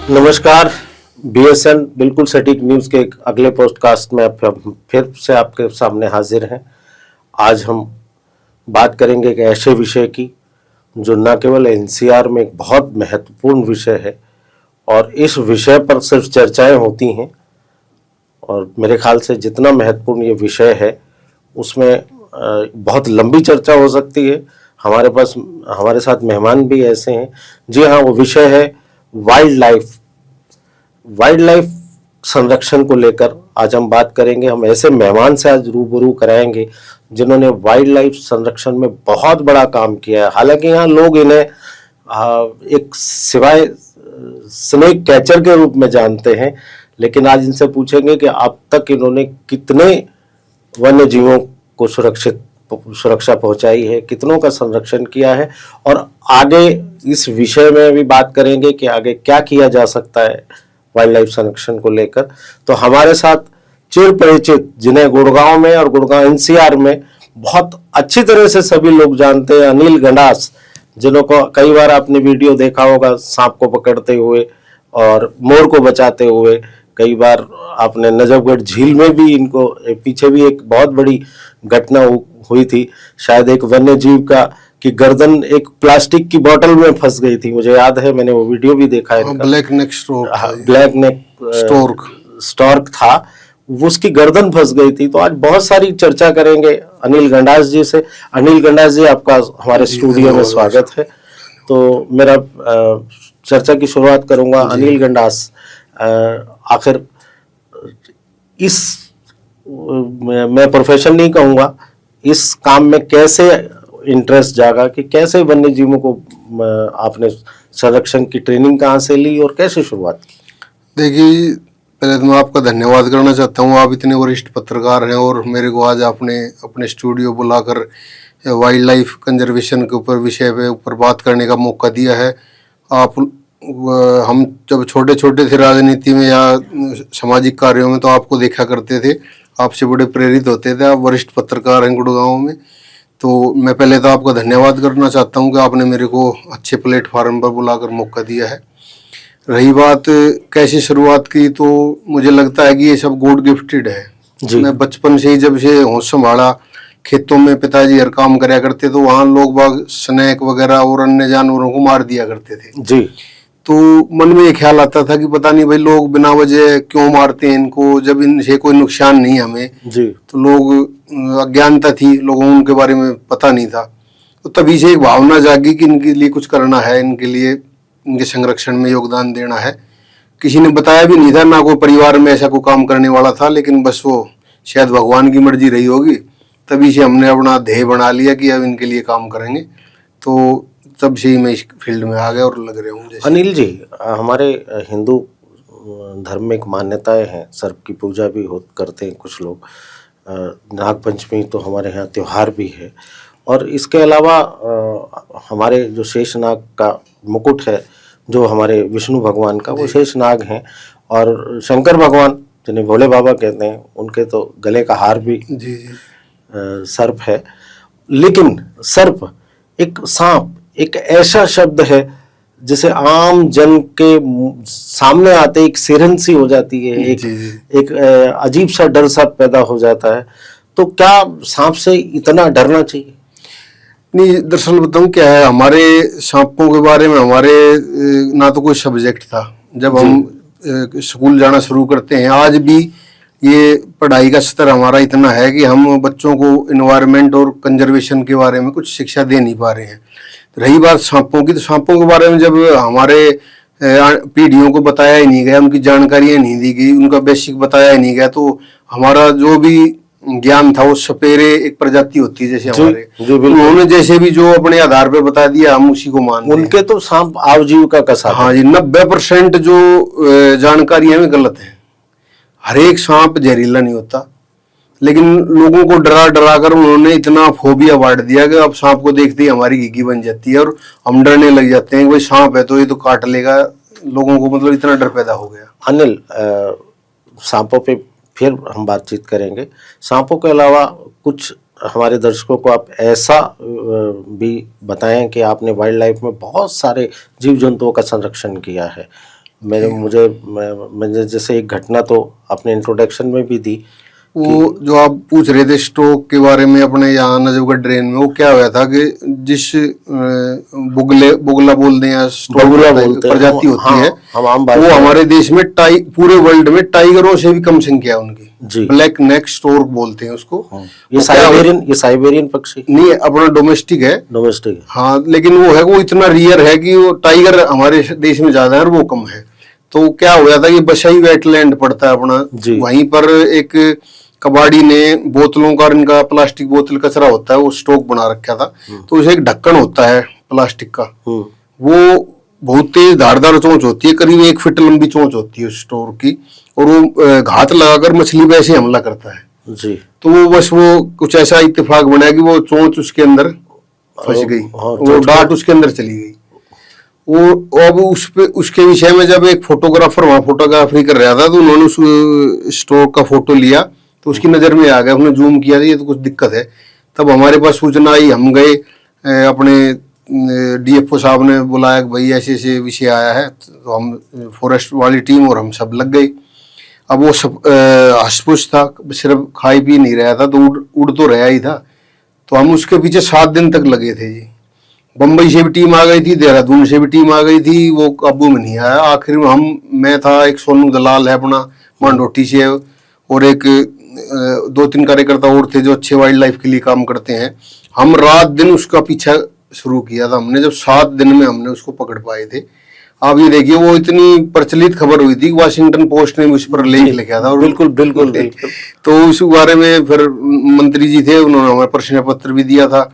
नमस्कार। बीएसएन बिल्कुल सटीक न्यूज़ के एक अगले पॉडकास्ट में फिर से आपके सामने हाजिर हैं। आज हम बात करेंगे एक ऐसे विषय की जो न केवल एनसीआर में एक बहुत महत्वपूर्ण विषय है और इस विषय पर सिर्फ चर्चाएं होती हैं, और मेरे ख्याल से जितना महत्वपूर्ण ये विषय है उसमें बहुत लंबी चर्चा हो सकती है। हमारे साथ मेहमान भी ऐसे हैं। जी हाँ, वो विषय है वाइल्ड लाइफ संरक्षण को लेकर आज हम बात करेंगे। हम ऐसे मेहमान से आज रूबरू कराएंगे जिन्होंने वाइल्ड लाइफ संरक्षण में बहुत बड़ा काम किया है। हालांकि यहाँ लोग इन्हें एक सिवाय स्नेक कैचर के रूप में जानते हैं, लेकिन आज इनसे पूछेंगे कि अब तक इन्होंने कितने वन्य जीवों को सुरक्षा पहुंचाई है, कितनों का संरक्षण किया है, और आगे इस विषय में भी बात करेंगे कि आगे क्या किया जा सकता है वाइल्ड लाइफ संरक्षण को लेकर। तो हमारे साथ चिर परिचित, जिन्हें गुड़गांव में और गुड़गांव एनसीआर में बहुत अच्छी तरह से सभी लोग जानते हैं, अनिल गंडास, जिनको कई बार आपने वीडियो देखा होगा सांप को पकड़ते हुए और मोर को बचाते हुए। कई बार आपने नजफगढ़ झील में भी इनको, पीछे भी एक बहुत बड़ी घटना हुई थी, शायद एक वन्य जीव की गर्दन एक प्लास्टिक की बोतल में फंस गई थी, मुझे याद है, मैंने वो वीडियो भी देखा है। ब्लैक नेक स्टॉर्क था, उसकी गर्दन फंस गई थी। तो आज बहुत सारी चर्चा करेंगे अनिल गंडास जी से। अनिल गंडास जी, आपका हमारे स्टूडियो में स्वागत है। तो मेरा चर्चा की शुरुआत करूंगा। अनिल गंडास, आखिर इस मैं प्रोफेशन नहीं कहूँगा, इस काम में कैसे इंटरेस्ट जागा कि कैसे वन्य जीवों को आपने संरक्षण की ट्रेनिंग कहाँ से ली और कैसे शुरुआत की? देखिए, पहले तो मैं आपका धन्यवाद करना चाहता हूँ। आप इतने वरिष्ठ पत्रकार हैं और मेरे को आज आपने अपने स्टूडियो बुलाकर वाइल्ड लाइफ कंजर्वेशन के ऊपर बात करने का मौका दिया है। हम जब छोटे छोटे थे राजनीति में या सामाजिक कार्यों में, तो आपको देखा करते थे, आपसे बड़े प्रेरित होते थे। आप वरिष्ठ पत्रकार हैं गुड़गांव में, तो मैं पहले तो आपका धन्यवाद करना चाहता हूं कि आपने मेरे को अच्छे प्लेटफार्म पर बुलाकर मौका दिया है। रही बात कैसे शुरुआत की, तो मुझे लगता है कि ये सब गॉड गिफ्टेड है। मैं बचपन से ही जब से होश संभाला, खेतों में पिताजी हर काम कराया करते, तो वहाँ लोग बाग स्नैक वगैरह और अन्य जानवरों को मार दिया करते थे जी। तो मन में ये ख्याल आता था कि पता नहीं भाई लोग बिना वजह क्यों मारते हैं इनको, जब इनसे कोई नुकसान नहीं हमें जी। तो लोग, अज्ञानता थी, लोगों को उनके बारे में पता नहीं था। तो तभी से एक भावना जागी कि इनके लिए कुछ करना है, इनके लिए, इनके संरक्षण में योगदान देना है। किसी ने बताया भी नहीं था, ना कोई परिवार में ऐसा कोई काम करने वाला था, लेकिन बस वो शायद भगवान की मर्जी रही होगी, तभी से हमने अपना ध्येय बना लिया कि अब इनके लिए काम करेंगे। तो तब से ही मैं इस फील्ड में आ गया और लग रहा हूँ। अनिल जी, हमारे हिंदू धर्म में एक मान्यताएं हैं, सर्प की पूजा भी करते हैं कुछ लोग। नाग पंचमी तो हमारे यहाँ त्योहार भी है, और इसके अलावा हमारे जो शेषनाग का मुकुट है, जो हमारे विष्णु भगवान का, वो शेषनाग हैं, और शंकर भगवान जिन्हें भोले बाबा कहते हैं, उनके तो गले का हार भी जी। सर्प है। लेकिन सर्प, सांप एक ऐसा शब्द है जिसे आम जन के सामने आते एक सिरहन सी हो जाती है, एक अजीब सा डर सा पैदा हो जाता है। तो क्या सांप से इतना डरना चाहिए? नहीं, दरअसल बताऊं क्या है, हमारे सांपों के बारे में हमारे ना तो कोई सब्जेक्ट था जब हम स्कूल जाना शुरू करते हैं। आज भी ये पढ़ाई का स्तर हमारा इतना है कि हम बच्चों को इन्वायरमेंट और कंजर्वेशन के बारे में कुछ शिक्षा दे नहीं पा रहे हैं। रही बात सांपों की, तो सांपों के बारे में जब हमारे पीढ़ियों को बताया ही नहीं गया, उनकी जानकारियां नहीं दी गई, उनका बेसिक बताया ही नहीं गया, तो हमारा जो भी ज्ञान था वो सपेरे एक प्रजाति होती है जैसे हमारे, उन्होंने जैसे भी जो अपने आधार पे बता दिया हम उसी को मान रहे हैं। उनके तो सांप आजीविका का कसा। हाँ जी, 90% जो जानकारियां में गलत है। हर एक सांप जहरीला नहीं होता, लेकिन लोगों को डरा डरा कर उन्होंने इतना फोबिया बांट दिया कि अब सांप को देखते ही हमारी घिघी बन जाती है और हम डरने लग जाते हैं कि भाई सांप है तो ये तो काट लेगा। लोगों को मतलब इतना डर पैदा हो गया। अनिल, सांपों पे फिर हम बातचीत करेंगे। सांपों के अलावा कुछ हमारे दर्शकों को आप ऐसा भी बताएं कि आपने वाइल्ड लाइफ में बहुत सारे जीव जंतुओं का संरक्षण किया है, मैंने जैसे एक घटना तो आपने इंट्रोडक्शन में भी दी। वो जो आप पूछ रहे थे स्ट्रोक के बारे में अपने यहाँ नजफगढ़ ड्रेन में, वो क्या हुआ था कि जिस बुगला बोलते हैं या स्ट्रोक बगुला बोलते हैं, प्रजाति होती है, हम आम बात वो करें। हमारे देश में पूरे वर्ल्ड में टाइगरों से भी कम संख्या है उनकी। जी। ब्लैक नेक स्टोर्क बोलते हैं उसको। ये साइबेरियन पक्षी नहीं, अपना डोमेस्टिक है। डोमेस्टिक है। हाँ, लेकिन वो है, वो इतना रियर है कि वो टाइगर हमारे देश में ज्यादा है और वो कम है। तो क्या हो गया था कि बशाई वेटलैंड पड़ता है अपना, वहीं पर एक कबाड़ी ने बोतलों का, इनका प्लास्टिक बोतल कचरा होता है, वो स्टॉक बना रखा था। तो उसे एक ढक्कन होता है प्लास्टिक का, वो बहुत तेज धारदार चोंच होती है, करीब 1 फीट लंबी चोंच होती है उस स्टोर की, और वो घात लगाकर मछली पे ऐसे हमला करता है जी। तो वो बस वो कुछ ऐसा इत्तेफाक बना कि वो चोंच उसके अंदर फंस गई, वो डांट उसके अंदर चली गई। वो अब उसके विषय में जब एक फोटोग्राफर वहां फोटोग्राफी कर रहा था, तो उन्होंने उस स्टोर का फोटो लिया, तो उसकी नजर में आ गया, उन्होंने जूम किया, ये तो कुछ दिक्कत है। तब हमारे पास सूचना आई, हम गए, अपने डीएफओ साहब ने बुलाया कि भाई ऐसे ऐसे विषय आया है, तो हम फॉरेस्ट वाली टीम और हम सब लग गए। अब वो सब हसपुस था, सिर्फ खाई पी नहीं रहा था, तो उड़ तो रहा ही था। तो हम उसके पीछे 7 दिन तक लगे थे जी। बम्बई से भी टीम आ गई थी, देहरादून से भी टीम आ गई थी, वो काबू में नहीं आया। आखिर में मैं था, एक सोनू दलाल है अपना मांडोटी से, और एक 2-3 कार्यकर्ता और थे जो अच्छे वाइल्ड लाइफ के लिए काम करते हैं। हम रात दिन उसका पीछा शुरू किया था हमने, जब 7 दिन में हमने उसको पकड़ पाए थे। आप ये देखिए, वो इतनी प्रचलित खबर हुई थी, वाशिंगटन पोस्ट ने उस पर लेख लिखा था। बिल्कुल बिल्कुल। तो उस बारे में फिर मंत्री जी थे, उन्होंने हमें प्रश्न पत्र भी दिया था,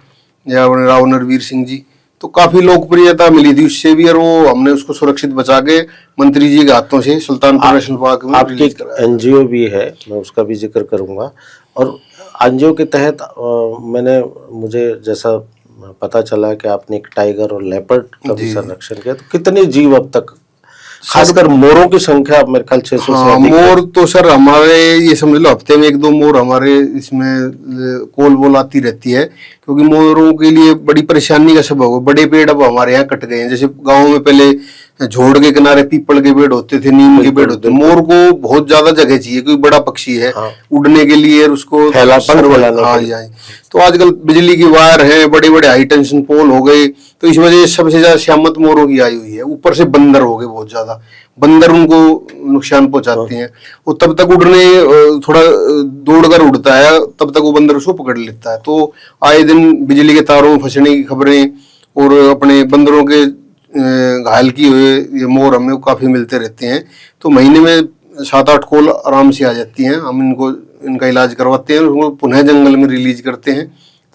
या राव नरवीर सिंह जी, तो काफी लोकप्रियता मिली थी उससे भी, और वो हमने उसको सुरक्षित बचा के मंत्री जी के हाथों से सुल्तानपुर नेशनल पार्क में आपकी एनजीओ भी है, मैं उसका भी जिक्र करूंगा। और एनजीओ के तहत मुझे जैसा पता चला कि आपने एक टाइगर और लेपर्ड का भी संरक्षण किया, तो कितने जीव अब तक, खासकर मोरों की संख्या मेरे ख्याल 600 से अधिक है। मोर तो सर हमारे ये समझ लो हफ्ते में 1-2 मोर हमारे इसमें कॉल बोल आती रहती है, क्योंकि मोरों के लिए बड़ी परेशानी का सबब है। बड़े पेड़ अब हमारे यहाँ कट गए हैं, जैसे गाँव में पहले झोड़ के किनारे पीपल के पेड़ होते थे, नीम के पेड़ होते थे। मोर को बहुत ज्यादा जगह चाहिए, क्योंकि बड़ा पक्षी है, उड़ने के लिए उसको तो आजकल बिजली की वायर है, बड़े बड़े हाई टेंशन पोल हो गए, तो इस वजह से सबसे ज्यादा श्यामत मोरों की आई हुई है। ऊपर से बंदर हो गए बहुत ज्यादा, बंदर उनको नुकसान पहुंचाते हैं। वो तब तक उड़ने थोड़ा दौड़कर उड़ता है, तब तक वो बंदर उसको पकड़ लेता है। तो आए दिन बिजली के तारों में फंसने की खबरें और अपने बंदरों के घायल किए हुए ये मोर हमें काफी मिलते रहते हैं। तो महीने में 7-8 कॉल आराम से आ जाती हैं। हम इनका इलाज करवाते हैं, उनको पुनः जंगल में रिलीज करते हैं,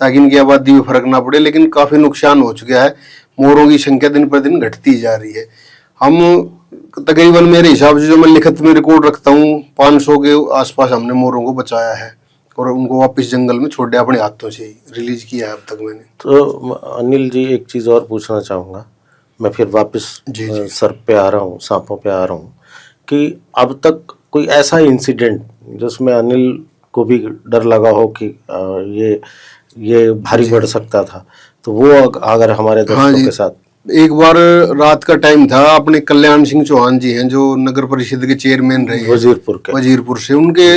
ताकि इनकी आबादी में फर्क ना पड़े। लेकिन काफी नुकसान हो चुका है, मोरों की संख्या दिन पर दिन घटती जा रही है। हम तकरीबन मेरे हिसाब से जो मैं लिखित में रिकॉर्ड रखता हूँ, 500 के आसपास हमने मोरों को बचाया है और उनको वापस जंगल में छोड़ दिया, अपने हाथों से ही रिलीज किया है अब तक मैंने। तो अनिल जी, एक चीज और पूछना चाहूंगा, मैं फिर वापस सर्प पे आ रहा हूँ, सांपों पे आ रहा हूँ, कि अब तक कोई ऐसा इंसिडेंट जिसमें अनिल को भी डर लगा हो कि ये भारी बढ़ सकता था, तो वो अगर हमारे दर्शकों के साथ। एक बार रात का टाइम था, अपने कल्याण सिंह चौहान जी हैं जो नगर परिषद के चेयरमैन रहे वजीरपुर से, उनके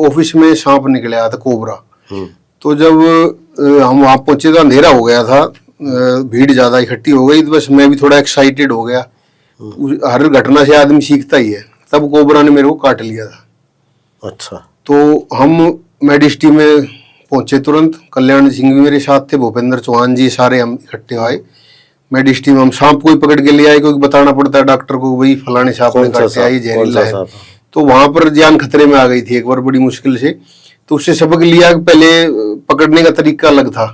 ऑफिस में सांप निकले आया था, कोबरा। तो जब हम वहां पहुंचे तो अंधेरा हो गया था, भीड़ ज्यादा इकट्ठी हो गई, तो बस मैं भी थोड़ा एक्साइटेड हो गया। हर घटना से आदमी सीखता ही है। तब कोबरा ने मेरे को काट लिया था। अच्छा। तो हम मेडिसिटी में पहुंचे तुरंत, कल्याण सिंह भी मेरे साथ थे, भूपेंद्र चौहान जी, सारे हम इकट्ठे आए मेडिसिटी में। हम सांप को ही पकड़ के ले आए, क्योंकि बताना पड़ता है डॉक्टर को, वही फलाने सांप ने काटे, आई जहरीला है। तो वहां पर जान खतरे में आ गई थी एक बार बड़ी मुश्किल से। तो उससे सबक लिया कि पहले पकड़ने का तरीका अलग था,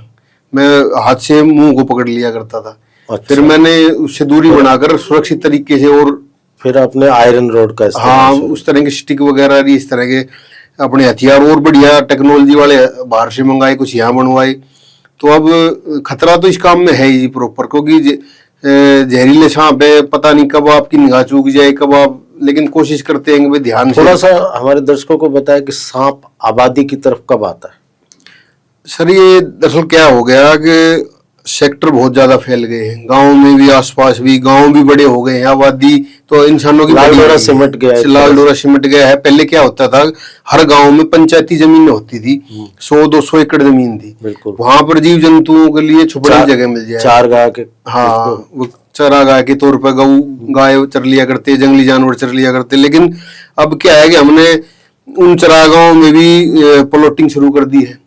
मैं हाथ से मुंह को पकड़ लिया करता था। अच्छा। फिर मैंने उससे दूरी बनाकर सुरक्षित तरीके से, और फिर अपने आयरन रोड का इस्तेमाल, उस तरह के स्टिक वगैरह, इस तरह के अपने हथियार और बढ़िया टेक्नोलॉजी वाले बाहर से मंगाए, कुछ यहाँ बनवाए। तो अब खतरा तो इस काम में है ही प्रॉपर, क्योंकि जहरीले सांप है, पता नहीं कब आपकी निगाह चूक जाए, कब आप, लेकिन कोशिश करते हैं कि ध्यान से। थोड़ा सा हमारे दर्शकों को बताया कि सांप आबादी की तरफ कब आता है। सर ये दरअसल क्या हो गया कि सेक्टर बहुत ज्यादा फैल गए हैं, गांव में भी, आसपास भी, गांव भी बड़े हो गए हैं, आबादी तो इंसानों की लाल बड़ी डोरा हो गई है। सिमट गया है। लाल डोरा सिमट गया है। पहले क्या होता था, हर गांव में पंचायती जमीन होती थी, 100-200 एकड़ जमीन थी, बिल्कुल। वहां पर जीव जंतुओं के लिए छुपने की जगह मिल जाए, चार गाय के, हाँ, वो चरागाह के तौर पर गऊ गाय चर लिया करते, जंगली जानवर चर लिया करते। लेकिन अब क्या है कि हमने उन चरागाहों में भी प्लॉटिंग शुरू कर दी है,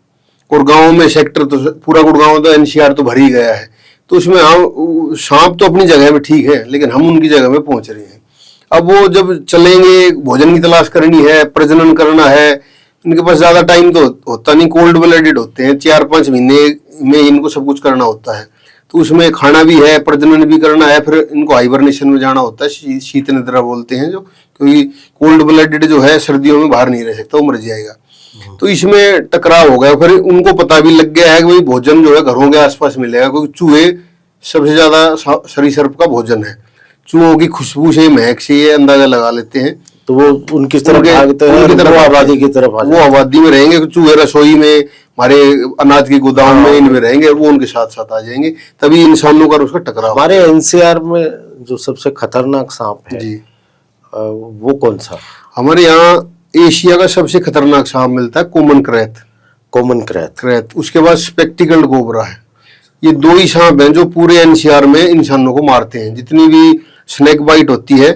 और गांव में सेक्टर तो पूरा गुड़गांव तो एनसीआर तो भर ही गया है। तो उसमें हम सांप तो अपनी जगह में ठीक है, लेकिन हम उनकी जगह में पहुंच रहे हैं। अब वो जब चलेंगे, भोजन की तलाश करनी है, प्रजनन करना है, इनके पास ज्यादा टाइम तो होता नहीं, कोल्ड ब्लडेड होते हैं, 4-5 महीने में इनको सब कुछ करना होता है। तो उसमें खाना भी है, प्रजनन भी करना है, फिर इनको हाइबरनेशन में जाना होता है, शीत निद्रा बोलते हैं जो, क्योंकि कोल्ड ब्लडेड जो है सर्दियों में बाहर नहीं रह सकता, वो मर जाएगा। तो इसमें टकराव हो गया। फिर उनको पता भी लग गया है कि भाई भोजन जो है घरों के आसपास मिलेगा, क्योंकि चूहे सबसे ज्यादा सरीसृप का भोजन है। चूहों की खुशबू से, महक से ये अंदाजा लगा लेते हैं, तो वो उनकी तरफ भागते हैं, वो आबादी की तरफ, वो आबादी में रहेंगे। चूहे रसोई में, हमारे अनाज के गोदाम में, इनमें रहेंगे, वो उनके साथ साथ आ जाएंगे, तभी इंसानों का उसका टकराव। हमारे एनसीआर में जो सबसे खतरनाक सांप है जी, वो कौन सा? हमारे यहाँ एशिया का सबसे खतरनाक सांप मिलता है, कॉमन क्रैत। Common krait. उसके बाद स्पेक्टिकल्ड कोबरा है। ये 2 ही सांप हैं जो पूरे एनसीआर में इंसानों को मारते हैं। जितनी भी स्नेक बाइट होती है,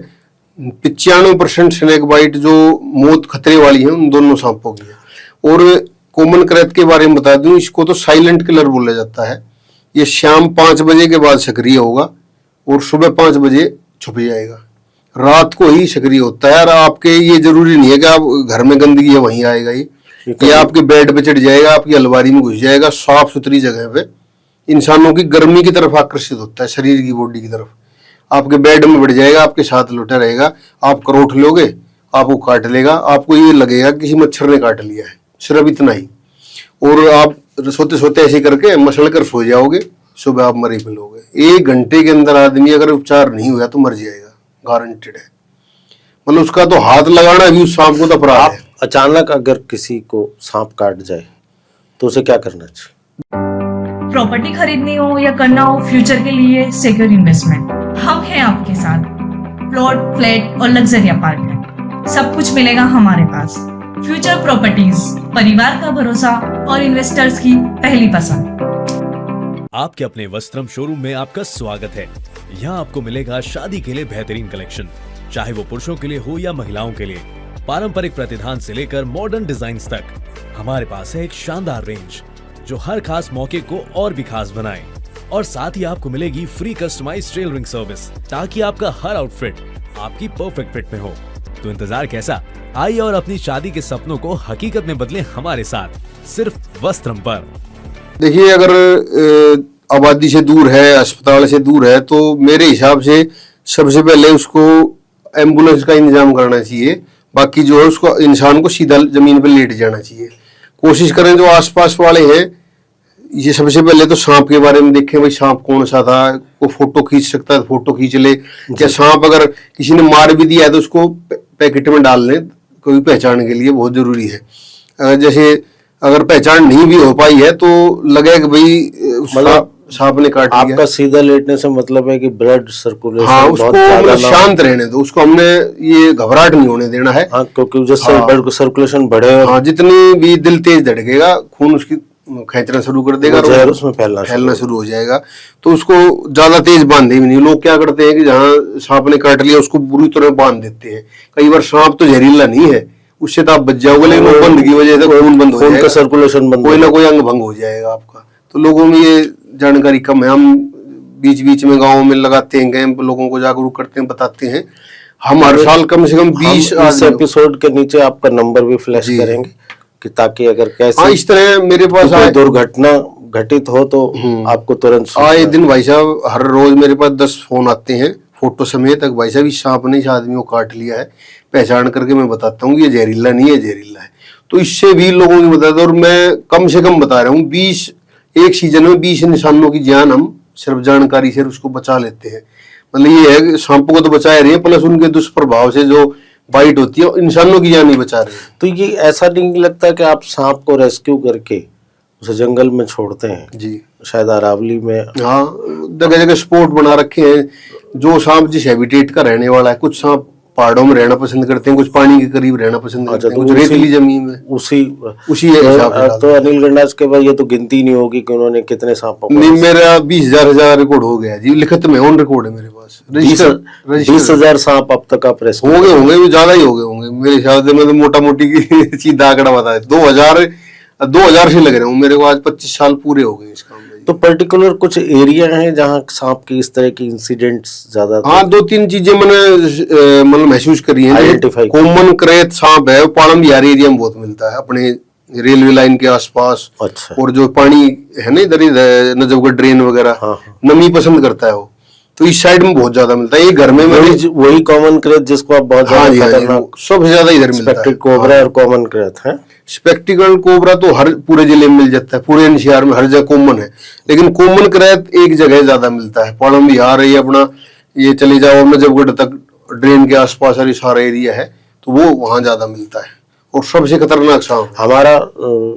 95% स्नेक बाइट जो मौत खतरे वाली है, उन दोनों सांपों की है। और कॉमन क्रैत के बारे में बता दूं, इसको तो साइलेंट किलर बोला जाता है। ये शाम 5 बजे के बाद सक्रिय होगा और सुबह 5 बजे छुप जाएगा। रात को ही सक्रिय होता है। और आपके ये जरूरी नहीं है कि आप घर में गंदगी है वहीं आएगा, ये आपके बेड पे चढ़ जाएगा, आपकी अलमारी में घुस जाएगा, साफ सुथरी जगह पे। इंसानों की गर्मी की तरफ आकर्षित होता है, शरीर की, बॉडी की तरफ। आपके बेड में बढ़ जाएगा, आपके साथ लौटा रहेगा, आप करोट लोगे, आपको काट लेगा, आपको ये लगेगा किसी मच्छर ने काट लिया है, सिर्फ इतना ही। और आप सोते सोते ऐसे करके मसल कर सो जाओगे, सुबह आप मरे मिलोगे। 1 घंटे के अंदर आदमी अगर उपचार नहीं हुआ तो मर जाएगा, गारंटेड है। मतलब उसका तो हाथ लगाना भी उस सांप को तो अपराध है। अचानक अगर किसी को सांप काट जाए तो उसे क्या करना चाहिए? प्रॉपर्टी खरीदनी हो या करना हो फ्यूचर के लिए सिक्योर इन्वेस्टमेंट, हम हैं आपके साथ। प्लॉट, फ्लैट और लग्जरी अपार्टमेंट, सब कुछ मिलेगा हमारे पास। फ्यूचर प्रॉपर्टीज, परिवार का भरोसा और इन्वेस्टर्स की पहली पसंद। आपके अपने वस्त्रम शोरूम में आपका स्वागत है। यहाँ आपको मिलेगा शादी के लिए बेहतरीन कलेक्शन, चाहे वो पुरुषों के लिए हो या महिलाओं के लिए। पारंपरिक प्रतिधान से लेकर मॉडर्न डिजाइन तक हमारे पास है एक शानदार रेंज जो हर खास मौके को और भी खास बनाए। और साथ ही आपको मिलेगी फ्री कस्टमाइज्ड टेलरिंग सर्विस, ताकि आपका हर आउटफिट आपकी परफेक्ट फिट में हो। तो इंतजार कैसा, आइए और अपनी शादी के सपनों को हकीकत में बदलें हमारे साथ, सिर्फ वस्त्रम पर। देखिए, अगर आबादी से दूर है, अस्पताल से दूर है, तो मेरे हिसाब से सबसे पहले उसको एम्बुलेंस का इंतजाम करना चाहिए। बाकी जो है उसको इंसान को सीधा जमीन पर लेट जाना चाहिए। कोशिश करें जो आसपास वाले हैं, ये सबसे पहले तो सांप के बारे में देखें, भाई सांप कौन सा था, वो फोटो खींच सकता है तो फोटो खींच ले। या सांप अगर किसी ने मार भी दिया है तो उसको पैकेट में डाल लें, कोई पहचान के लिए बहुत जरूरी है। जैसे अगर पहचान नहीं भी हो पाई है तो लगे कि भाई मतलब सांप ने काट लिया। आपका सीधा लेटने से मतलब है कि ब्लड सर्कुलेशन, हाँ, उसको मतलब शांत रहने दो, उसको हमने ये घबराहट नहीं होने देना है। हाँ, क्योंकि जैसे ब्लड सर्कुलेशन बढ़े, हाँ, जितनी भी दिल तेज धड़केगा, खून उसकी खींचना शुरू कर देगा, जहर उसमें फैलना शुरू हो जाएगा। तो उसको ज्यादा तेज बांधे भी नहीं। लोग क्या करते हैं कि जहाँ सांप ने काट लिया उसको बुरी तरह बांध देते हैं। कई बार सांप तो जहरीला नहीं है, उससे तो आप बच जाओगे, लेकिन वो बंद की वजह से खून बंद हो जाएगा, सर्कुलेशन बंद, कोई ना कोई अंग भंग हो जाएगा आपका। तो लोगों में ये जानकारी कम है। हम बीच बीच में गाँव में लगाते हैं कैंप, लोगों को जागरूक करते हैं, बताते हैं। हम हर साल कम से कम 20 एपिसोड के नीचे आपका नंबर भी फ्लैश करेंगे कि ताकि अगर कैसे, हाँ, इस तरह मेरे पास कोई दुर्घटना घटित हो तो आपको तुरंत आए दिन भाई साहब, हर रोज मेरे पास 10 फोन आते हैं फोटो समेत। भाई साहब इस सांप ने इस आदमी को काट लिया है, पहचान करके मैं बताता हूँ ये जहरीला नहीं है, जहरीला है। तो इससे भी लोगों की बताता हूँ। और मैं कम से कम बता रहा हूँ, 20 एक सीजन में 20 इंसानों की जान हम सिर्फ जानकारी से उसको बचा लेते हैं। मतलब ये है कि सांपों को तो बचा रहे हैं, प्लस उनके दुष्प्रभाव से जो बाइट होती है इंसानों की जान नहीं बचा रहे हैं। तो ये ऐसा नहीं लगता कि आप सांप को रेस्क्यू करके उसे जंगल में छोड़ते हैं, जी शायद अरावली में। हाँ, जगह जगह स्पॉट बना रखे हैं। जो सांप जिस हैबिटेट का रहने वाला है, कुछ सांप पहाड़ों में रहना पसंद करते हैं, कुछ पानी के करीब रहना पसंद करते हैं, कुछ रेतीली जमीन में। उसी उसी हिसाब से तो अनिल गंडास के भाई ये तो गिनती नहीं होगी कि उन्होंने कितने सांपों को। नहीं, मेरा 20,000 रिकॉर्ड हो गया जी, लिखित में ऑन रिकॉर्ड है मेरे पास। 20,000 सांप अब तक आप रेस्क्यू हो गए होंगे, वो ज्यादा ही हो गए होंगे मेरे हिसाब से। मैं तो मोटा मोटी की सीधा आंकड़ा बता दे, 2000 से लग रहे हूँ मेरे को। आज 25 साल पूरे हो गए इस काम में। तो पर्टिकुलर कुछ एरिया है जहाँ सांप की इस तरह की इंसिडेंट्स ज्यादा? हाँ, 2-3 चीजें मैंने मतलब महसूस करी है। आइडेंटिफाई। कॉमन क्रेत सांप है, वो पालम बिहारी एरिया में बहुत मिलता है, अपने रेलवे लाइन के आसपास। अच्छा। और जो पानी है ना इधर नजफगढ़ ड्रेन वगैरह, हाँ। नमी पसंद करता है वो, तो इस साइड में बहुत ज्यादा मिलता है। ये घर में वही कॉमन क्रेथ जिसको आप बहुत हाँ जी, खतरनाक सबसे ज्यादा इधर मिलता है। स्पेक्टेड कोबरा और कॉमन क्रेथ है। स्पेक्टिकल कोबरा तो हर पूरे जिले में मिल जाता है, पूरे एनसीआर में हर जगह कॉमन है, लेकिन कॉमन क्रेथ एक जगह ज्यादा मिलता है। पालम बिहार है अपना, ये चले जाओ नजफगढ़ तक, ड्रेन के आसपास सारा एरिया है, तो वो वहां ज्यादा मिलता है। और सबसे खतरनाक सांप हमारा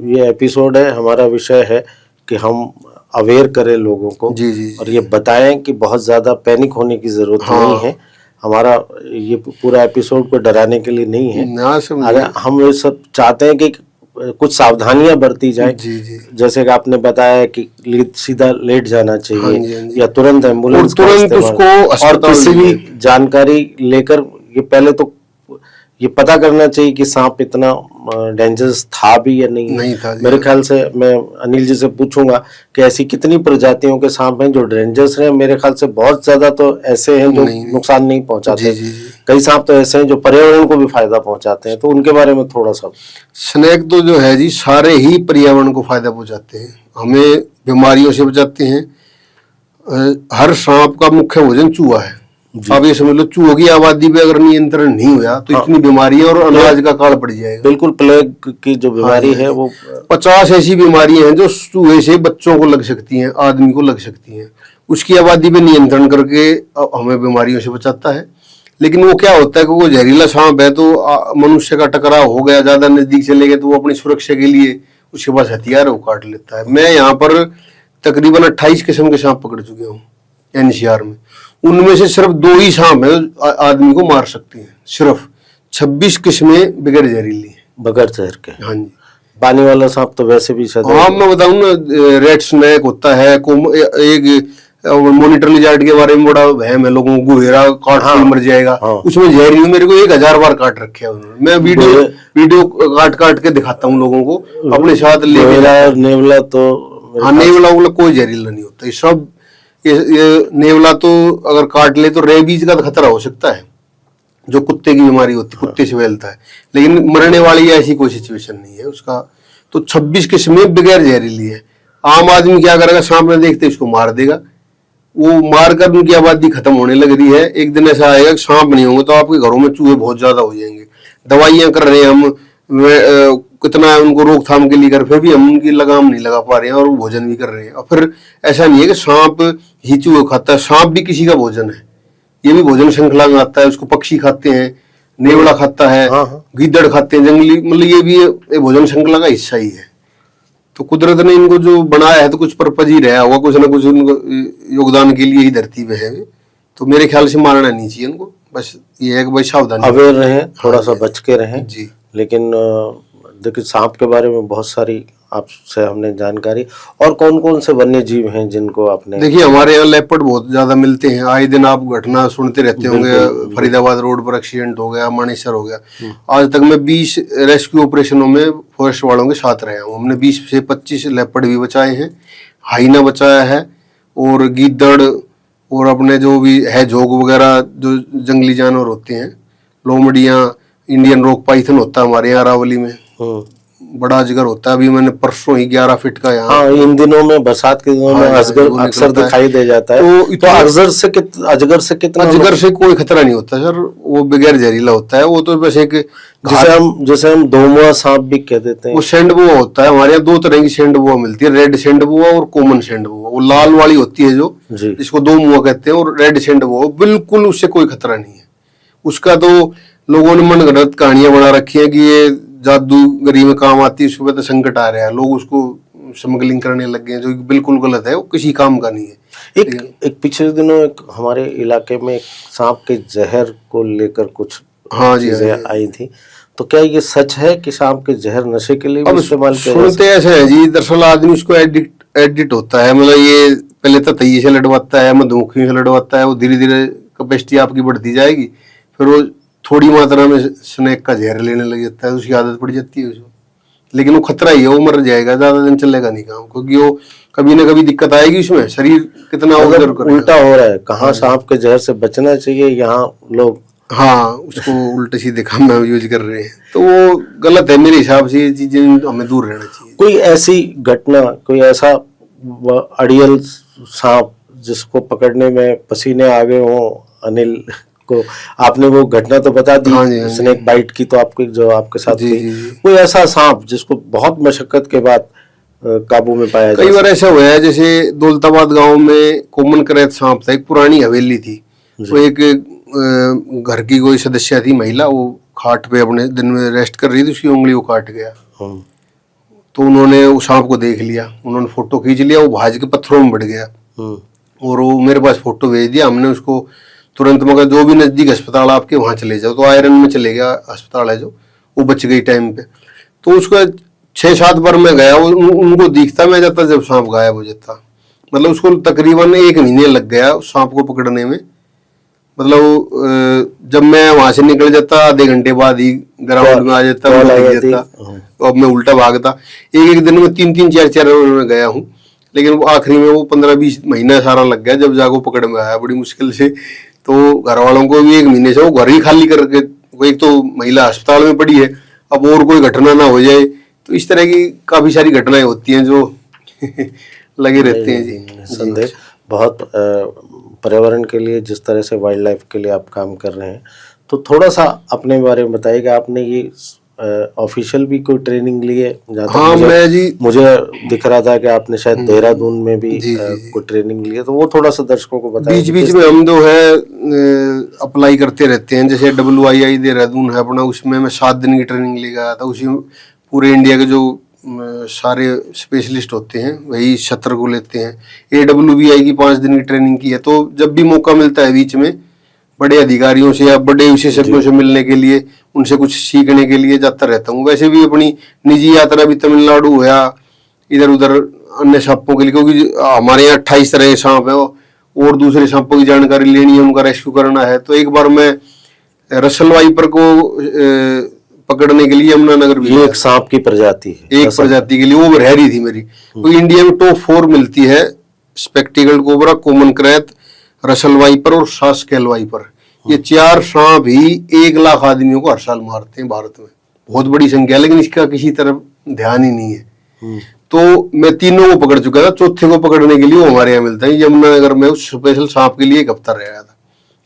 ये एपिसोड है, हमारा विषय है कि हम अवेयर करें लोगों को। जी, जी। और ये बताएं कि बहुत ज्यादा पैनिक होने की जरूरत नहीं है। हमारा ये पूरा एपिसोड को डराने के लिए नहीं है। अगर हम ये सब चाहते हैं कि कुछ सावधानियां बरती जाएं। जी, जी। जैसे कि आपने बताया कि सीधा लेट जाना चाहिए। हाँ जी, हाँ जी। या तुरंत एम्बुलेंस का तुरंत इस्तेमाल। उसको और किसी भी जानकारी लेकर ये पहले तो ये पता करना चाहिए कि सांप इतना डेंजरस था भी या नहीं था। मेरे ख्याल से मैं अनिल जी से पूछूंगा कि ऐसी कितनी प्रजातियों के सांप हैं जो डेंजरस हैं। मेरे ख्याल से बहुत ज्यादा तो ऐसे हैं जो नुकसान नहीं पहुंचाते। जी। कई सांप तो ऐसे हैं जो पर्यावरण को भी फायदा पहुंचाते हैं, तो उनके बारे में थोड़ा सा। स्नेक तो जो है जी, सारे ही पर्यावरण को फायदा पहुंचाते हैं, हमें बीमारियों से बचाते हैं। हर सांप का मुख्य भोजन चूहा है। आप ये समझ लो, चूहों की आबादी पे अगर नियंत्रण नहीं हुआ तो इतनी बीमारियां और अनाज का काल पड़ जाएगा। बिल्कुल, प्लेग की जो बीमारी है वो 50 ऐसी बीमारियां हैं जो चूहे से बच्चों को लग सकती हैं, आदमी को लग सकती हैं। उसकी आबादी पे नियंत्रण करके हमें बीमारियों से बचाता है। लेकिन वो क्या होता है कि वो जहरीला सांप है, तो मनुष्य का टकराव हो गया, ज्यादा नजदीक चले गए, तो वो अपनी सुरक्षा के लिए उसके पास हथियार है, वो काट लेता है। मैं यहाँ पर तकरीबन 28 किस्म के सांप पकड़ चुके हूँ एनसीआर में। उनमें से सिर्फ 2 ही सांप है आदमी को मार सकती हैं। सिर्फ 26 किस्में बगैर जहरीली हैं, बगैर जहर के। हाँ जी। पानी वाला सांप तो वैसे भी शायद। हाँ, मैं बताऊं ना, रेड स्नेक होता है, एक मॉनिटर लिजार्ड के बारे में बड़ा वहम है लोगों को, गुहेरा काट के मर जाएगा। उसमें जहर नहीं, मेरे को 1000 बार काट रखे है उन्होंने। मैं वीडियो काट के दिखाता हूँ लोगों को अपने साथ ले। नेवला तो हाँ, नेवला कोई जहरीला नहीं होता। ये सब ये नेवला तो अगर काट ले तो रेबीज का खतरा हो सकता है, जो कुत्ते की बीमारी होती है, कुत्ते से फैलता है, लेकिन मरने वाली ऐसी कोई सिचुएशन नहीं है उसका। तो 26 किस्में बगैर जहरीली है। आम आदमी क्या करेगा, सामने देखते उसको मार देगा, वो मारकर उनकी आबादी खत्म होने लग रही है। एक दिन ऐसा आएगा कि सांप नहीं होंगे तो आपके घरों में चूहे बहुत ज्यादा हो जाएंगे। दवाइयां कर रहे हैं हम, कितना उनको रोकथाम के लिए कर, फिर भी हम उनकी लगाम नहीं लगा पा रहे हैं, और भोजन भी कर रहे हैं। और फिर ऐसा नहीं है कि सांप ही चूहे खाता है, सांप भी किसी का भोजन है, ये भी भोजन श्रृंखला में आता है। उसको पक्षी खाते हैं, नेवला खाता है, गीदड़ खाते हैं, जंगली, मतलब ये भी भोजन श्रृंखला का हिस्सा ही है। तो कुदरत ने इनको जो बनाया है तो कुछ पर्पज ही रहा होगा, कुछ ना कुछ उनको योगदान के लिए ही धरती पे है। तो मेरे ख्याल से मारना नहीं चाहिए उनको, बस ये है कि भाई सावधानी, अवेयर रहें, थोड़ा सा बच के रहें जी। लेकिन देखिए, सांप के बारे में बहुत सारी आपसे हमने जानकारी। और कौन कौन से वन्य जीव हैं जिनको आपने? देखिए, हमारे यहाँ लेपर्ड बहुत ज्यादा मिलते हैं, आए दिन आप घटना सुनते रहते होंगे। फरीदाबाद रोड पर एक्सीडेंट हो गया, मानेसर हो गया। आज तक मैं 20 रेस्क्यू ऑपरेशनों में फॉरेस्ट वालों के साथ रहा हूँ। हमने 20 से 25 लेपर्ड भी बचाए हैं, हाइना बचाया है, और गीदड़, और अपने जो भी है जोग वगैरह जो जंगली जानवर होते हैं, लोमड़ियाँ, इंडियन रॉक पाइथन होता है हमारे यहाँ अरावली में, बड़ा अजगर होता है। अभी मैंने परसों ही 11 फीट का यहाँ, हाँ, इन दिनों में, बरसात के दिनों में अजगर अक्सर दिखाई दे जाता है। तो अजगर से कितना? अजगर से कोई खतरा नहीं होता सर, वो बगैर जहरीला होता है। वो तो बस एक जिसे हम दोमुआ सांप भी कह देते हैं। वो सेंडबुआ होता है। हमारे यहाँ 2 तरह की सेंडबुआ मिलती है, रेड सेंडबुआ और कॉमन सेंडबुआ। वो लाल वाली होती है जो, जिसको दोमुआ कहते हैं, और रेड सेंडबुआ बिल्कुल उससे कोई खतरा नहीं है। उसका तो लोगों ने मनगढ़ंत कहानियां बना रखी है कि ये जादूगरी में काम आती है, उसके बाद संकट आ रहा है, लोग उसको स्मगलिंग करने लग गए हैं, जो बिल्कुल गलत है, वो किसी काम का नहीं है। एक पिछले दिनों एक हमारे इलाके में एक सांप के जहर को लेकर कुछ हाँ जी, चीजें हाँ जी। आई थी, तो क्या ये सच है कि सांप के जहर नशे के लिए भी अब इस्तेमाल किया जा सुनते ऐसे है जी, दरअसल आदमी उसको एडिक्ट होता है, मतलब ये पहले तो तैये से लड़वाता है, मधुमक्खी से लड़वाता है, वो धीरे धीरे कैपेसिटी आपकी बढ़ती जाएगी, फिर वो थोड़ी मात्रा में स्नेक का जहर लेने लग जाता है, उसकी आदत पड़ जाती है उसको। लेकिन वो खतरा ही है, वो मर जाएगा, ज्यादा दिन चलेगा नहीं काम, क्योंकि वो कभी ना कभी दिक्कत आएगी उसमें, शरीर कितना मतलब ऑब्जर्व करेगा। उल्टा हो रहा है, कहाँ सांप के जहर से बचना चाहिए, यहाँ लोग हाँ, उसको उल्टे सीधे काम में यूज कर रहे हैं, तो वो गलत है मेरे हिसाब से। ये चीजें हमें दूर रहना चाहिए। कोई ऐसी घटना, कोई ऐसा अड़ियल सांप जिसको पकड़ने में पसीने आ गए हो अनिल को, आपने वो घटना तो बता दी, हाँ जी, हाँ जी। स्नेक बाइट की, तो आपकी जो आपके साथ जी, हुई, जी, जी। कोई ऐसा सांप जिसको बहुत मशक्कत के बाद काबू में पाया कई जा बार ऐसा हुआ है, जैसे दौलताबाद गांव में कॉमन करैत सांप था, एक पुरानी हवेली थी, तो एक घर की कोई सदस्य थी महिला, वो खाट पे अपने दिन में रेस्ट कर रही थी, उसकी उंगली वो काट गया। हम्म, तो उन्होंने उस सांप को देख लिया, उन्होंने फोटो खींच लिया, वो भाज के पत्थरों में बढ़ गया, हम्म, और वो मेरे पास फोटो भेज दिया। हमने उसको तुरंत, मगर जो भी नजदीक अस्पताल आपके वहाँ चले जाओ, तो आयरन में चले गया अस्पताल है जो, वो बच गई टाइम पे। तो उसका 6-7 बार मैं गया, उनको दिखता मैं जाता जब सांप गायब हो जाता, मतलब उसको तकरीबन 1 महीने लग गया उस सांप को पकड़ने में। मतलब जब मैं वहां से निकल जाता, आधे घंटे बाद ही ग्राउंड में आ जाता, कॉल मुझे आ दिख जाती। जाता, तो अब मैं उल्टा भागता। एक दिन में 3-3, 4-4 बार मैं गया हूँ, लेकिन वो आखिरी में वो 15-20 महीना सारा लग गया, जब जाको पकड़ में आया बड़ी मुश्किल से। तो घर वालों को भी 1 महीने से वो घर ही खाली करके, वो एक तो महिला अस्पताल में पड़ी है, अब और कोई घटना ना हो जाए, तो इस तरह की काफी सारी घटनाएं होती हैं जो लगे रहते हैं जी। निस्संदेह बहुत पर्यावरण के लिए, जिस तरह से वाइल्ड लाइफ के लिए आप काम कर रहे हैं, तो थोड़ा सा अपने बारे में बताइएगा। आपने ये ऑफिशियल भी कोई ट्रेनिंग ली है? जहाँ तक हाँ, मैं जी मुझे दिख रहा था कि आपने शायद देहरादून में भी जी, जी, कोई ट्रेनिंग ली है, तो वो थोड़ा सा दर्शकों को बताइए। बीच बीच में हम जो है अप्लाई करते रहते हैं, जैसे WII देहरादून है अपना, उसमें मैं 7 दिन की ट्रेनिंग ले गया था। उसी पूरे इंडिया के जो सारे स्पेशलिस्ट होते हैं वही 17 को लेते हैं। AWBI की 5 दिन की ट्रेनिंग की है। तो जब भी मौका मिलता है बीच में बड़े अधिकारियों से या बड़े विशेषज्ञों से मिलने के लिए, उनसे कुछ सीखने के लिए जाता रहता हूँ। वैसे भी अपनी निजी यात्रा भी तमिलनाडु या इधर उधर अन्य सांपों के लिए, क्योंकि हमारे यहाँ 28 तरह के सांप है और दूसरे सांपों की जानकारी लेनी है, उनका रेस्क्यू करना है। तो एक बार मैं रसल वाइपर को पकड़ने के लिए यमुनानगर भी, ये एक सांप की प्रजाति है, एक प्रजाति के लिए वो रह रही थी मेरी। तो इंडिया में टॉप 4 मिलती है, spectacled cobra, common krait, Russell viper और सास्केल वाइपर। ये 4 सांप ही 1 लाख आदमियों को हर साल मारते हैं भारत में। बहुत बड़ी संख्या, लेकिन इसका किसी तरफ ध्यान ही नहीं है। तो मैं तीनों को पकड़ चुका था, चौथे को पकड़ने के लिए वो हमारे यहाँ मिलता है यमुनानगर में। उस स्पेशल सांप के लिए 1 हफ्ता रह था।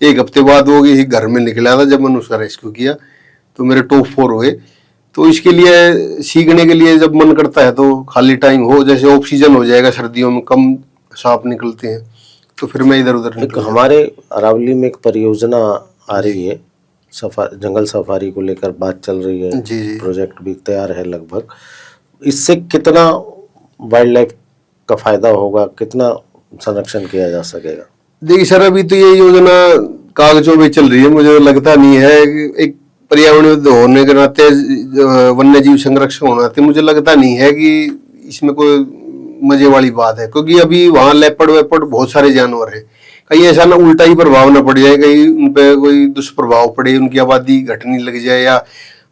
1 हफ्ते बाद वो घर में निकला था जब मैंने उसका रेस्क्यू किया, तो मेरे टॉप 4 हुए। तो इसके लिए सीखने के लिए जब मन करता है, तो खाली टाइम हो, जैसे ऑफ सीजन हो जाएगा, सर्दियों में कम सांप निकलते हैं, तो फिर मैं इधर उधर एक हमारे अरावली में एक परियोजना आ रही है, जंगल सफारी को लेकर बात चल रही है। जी, जी। प्रोजेक्ट भी तैयार है लगभग। इससे कितना वाइल्ड लाइफ का फायदा होगा, कितना संरक्षण किया जा सकेगा? देखिए सर, अभी तो ये योजना कागजों में चल रही है। मुझे लगता नहीं है कि एक पर्यावरण होने के नाते, वन्य जीव संरक्षण होने नाते, मुझे लगता नहीं है कि इसमें कोई मजे वाली बात है, क्योंकि अभी वहाँ लेपर्ड वेपर्ड बहुत सारे जानवर हैं। कहीं ऐसा ना उल्टा ही प्रभाव ना पड़ जाए, कहीं उन पे कोई दुष्प्रभाव पड़े, उनकी आबादी घटने लग जाए या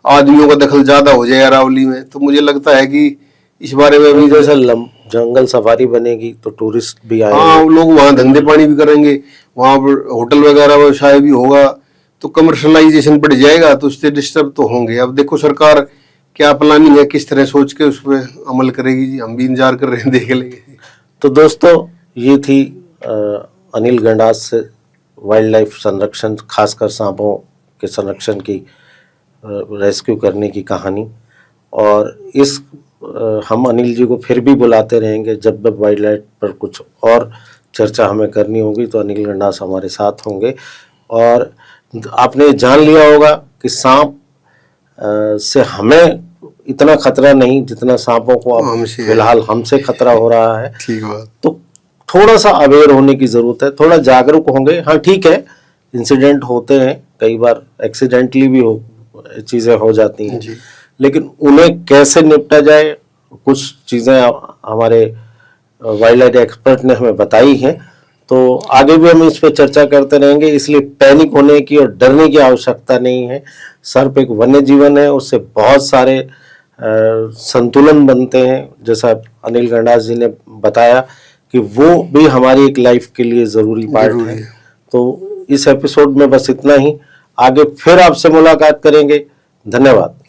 आदमियों का दखल ज्यादा हो जाए अरावली में। तो मुझे लगता है कि इस बारे में भी, जैसे जंगल सफारी बनेगी तो टूरिस्ट भी आएंगे। हाँ, लोग वहाँ धंधे पानी भी करेंगे, वहाँ होटल वगैरह व्यवसाय भी होगा, तो कमर्शलाइजेशन बढ़ जाएगा, तो उससे डिस्टर्ब तो होंगे। अब देखो सरकार क्या प्लानिंग है, किस तरह सोच के उस पर अमल करेगी जी, हम भी इंतजार कर रहे हैं, देख लेंगे। तो दोस्तों, ये थी अनिल गंडास से वाइल्ड लाइफ संरक्षण, खासकर सांपों के संरक्षण की, रेस्क्यू करने की कहानी। और इस हम अनिल जी को फिर भी बुलाते रहेंगे, जब जब वाइल्ड लाइफ पर कुछ और चर्चा हमें करनी होगी तो अनिल गंडास हमारे साथ होंगे। और आपने जान लिया होगा कि सांप से हमें इतना खतरा नहीं जितना सांपों को अब हमसे है। फिलहाल हमसे खतरा हो रहा है। ठीक बात। तो थोड़ा सा अवेयर होने की जरूरत है, थोड़ा जागरूक होंगे। हाँ ठीक है, इंसिडेंट होते हैं, कई बार एक्सीडेंटली भी चीजें हो जाती हैं, जी। लेकिन उन्हें कैसे निपटा जाए, कुछ चीजें हमारे वाइल्ड लाइफ एक्सपर्ट ने हमें बताई हैं। तो आगे भी हम इस पर चर्चा करते रहेंगे, इसलिए पैनिक होने की और डरने की आवश्यकता नहीं है। सर्प एक वन्य जीवन है, उससे बहुत सारे संतुलन बनते हैं, जैसा अनिल गणराज जी ने बताया कि वो भी हमारी एक लाइफ के लिए जरूरी पार्ट है। तो इस एपिसोड में बस इतना ही, आगे फिर आपसे मुलाकात करेंगे। धन्यवाद।